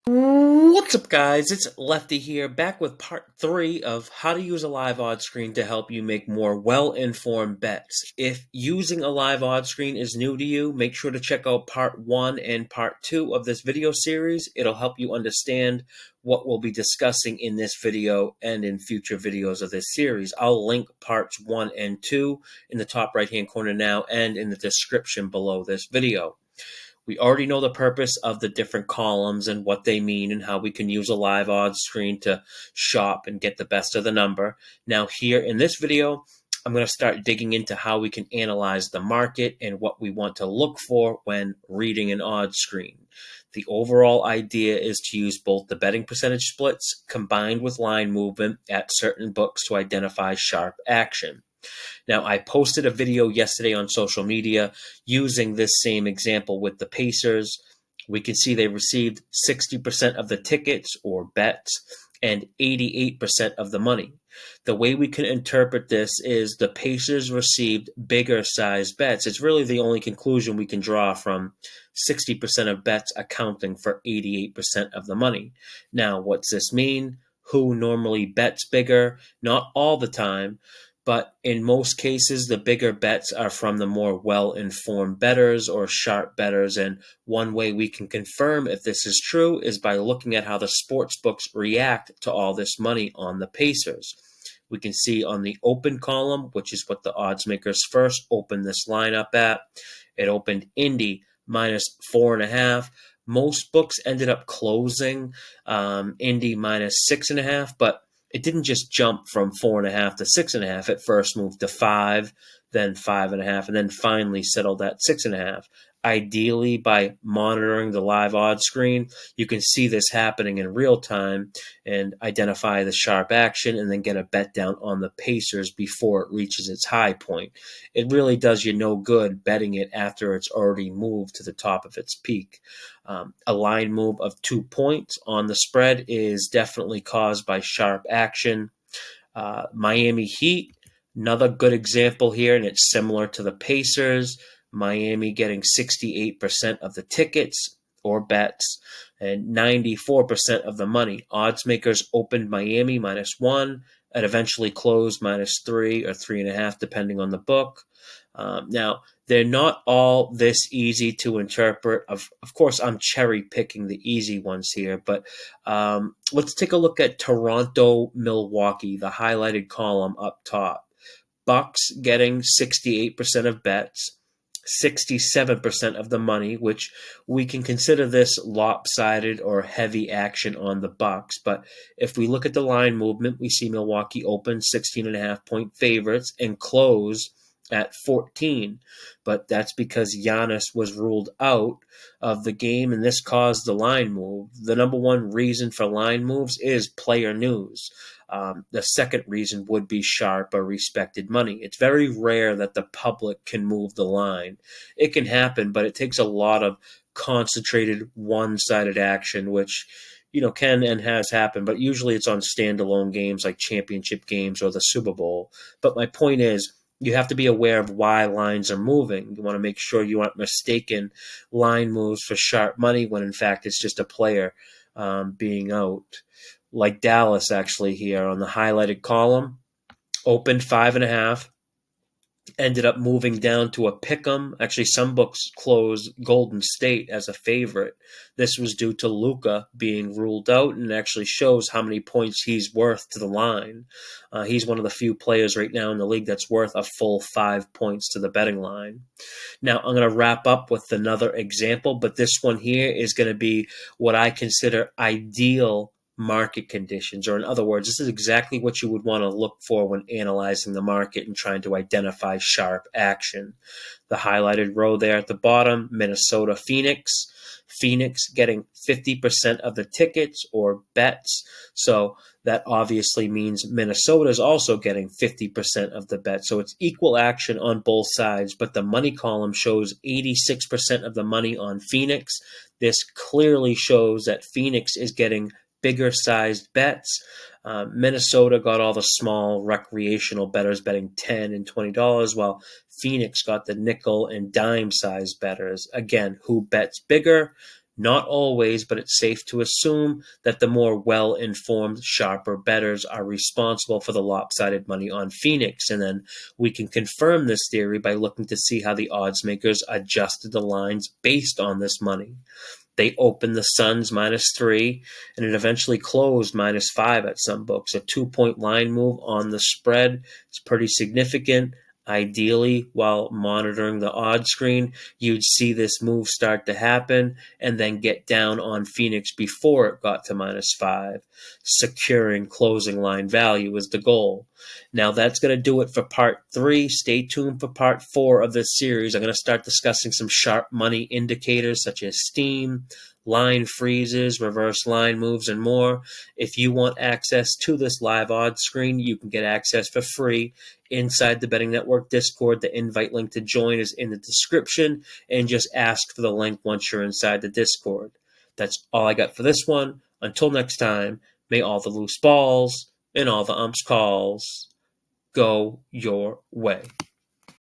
What's up, guys? It's Lefty here, back with part 3 of how to use a live odds screen to help you make more well-informed bets. If using a live odds screen is new to you, make sure to check out part 1 and part 2 of this video series. It'll help you understand what we'll be discussing in this video and in future videos of this series. I'll link parts 1 and 2 in the top right-hand corner now and in the description below this video. We already know the purpose of the different columns and what they mean and how we can use a live odds screen to shop and get the best of the number. Now here in this video, I'm going to start digging into how we can analyze the market and what we want to look for when reading an odds screen. The overall idea is to use both the betting percentage splits combined with line movement at certain books to identify sharp action. Now, I posted a video yesterday on social media using this same example with the Pacers. We can see they received 60% of the tickets or bets and 88% of the money. The way we can interpret this is the Pacers received bigger size bets. It's really the only conclusion we can draw from 60% of bets accounting for 88% of the money. Now, what's this mean? Who normally bets bigger? Not all the time. But in most cases, the bigger bets are from the more well-informed bettors or sharp bettors. And one way we can confirm if this is true is by looking at how the sports books react to all this money on the Pacers. We can see on the open column, which is what the odds makers first opened this lineup at. It opened Indy minus 4.5. Most books ended up closing Indy minus 6.5, but it didn't just jump from 4.5 to 6.5. It first moved to 5, then 5.5, and then finally settled at 6.5. Ideally, by monitoring the live odds screen, you can see this happening in real time and identify the sharp action and then get a bet down on the Pacers before it reaches its high point. It really does you no good betting it after it's already moved to the top of its peak. A line move of 2 points on the spread is definitely caused by sharp action. Miami Heat, another good example here, and it's similar to the Pacers. Miami getting 68% of the tickets or bets and 94% of the money. Odds makers opened Miami minus 1. It eventually closed minus 3 or 3.5, depending on the book. Now, they're not all this easy to interpret. Of course, I'm cherry picking the easy ones here, but let's take a look at Toronto, Milwaukee, the highlighted column up top. Bucks getting 68% of bets, 67% of the money, which we can consider this lopsided or heavy action on the Bucks. But if we look at the line movement, we see Milwaukee open 16.5-point favorites and close at 14. But that's because Giannis was ruled out of the game, and this caused the line move. The number one reason for line moves is player news. The second reason would be sharp or respected money. It's very rare that the public can move the line. It can happen, but it takes a lot of concentrated one-sided action, which can and has happened, but usually it's on standalone games like championship games or the Super Bowl. But my point is, you have to be aware of why lines are moving. You want to make sure you aren't mistaken line moves for sharp money when in fact it's just a player being out. Like Dallas actually here on the highlighted column, opened 5.5, ended up moving down to a pick'em. Actually, some books closed Golden State as a favorite. This was due to Luka being ruled out, and actually shows how many points he's worth to the line. He's one of the few players right now in the league that's worth a full 5 points to the betting line. Now, I'm going to wrap up with another example, but this one here is going to be what I consider ideal market conditions, or in other words, this is exactly what you would want to look for when analyzing the market and trying to identify sharp action. The highlighted row there at the bottom, Minnesota, Phoenix. Phoenix getting 50% of the tickets or bets. So that obviously means Minnesota is also getting 50% of the bet. So it's equal action on both sides, but the money column shows 86% of the money on Phoenix. This clearly shows that Phoenix is getting bigger sized bets. Minnesota got all the small recreational bettors betting $10 and $20, while Phoenix got the nickel and dime size bettors. Again, who bets bigger? Not always, but it's safe to assume that the more well-informed, sharper bettors are responsible for the lopsided money on Phoenix. And then we can confirm this theory by looking to see how the odds makers adjusted the lines based on this money. They opened the Suns -3, and it eventually closed -5 at some books. A 2-point line move on the spread is pretty significant. Ideally, while monitoring the odds screen, you'd see this move start to happen and then get down on Phoenix before it got to -5. Securing closing line value is the goal. Now that's going to do it for part 3. Stay tuned for part 4 of this series. I'm going to start discussing some sharp money indicators such as steam, line freezes, reverse line moves, and more. If you want access to this live odds screen, you can get access for free inside the Betting Network Discord. The invite link to join is in the description, and just ask for the link once you're inside the Discord. That's all I got for this one. Until next time, may all the loose balls and all the umps calls go your way.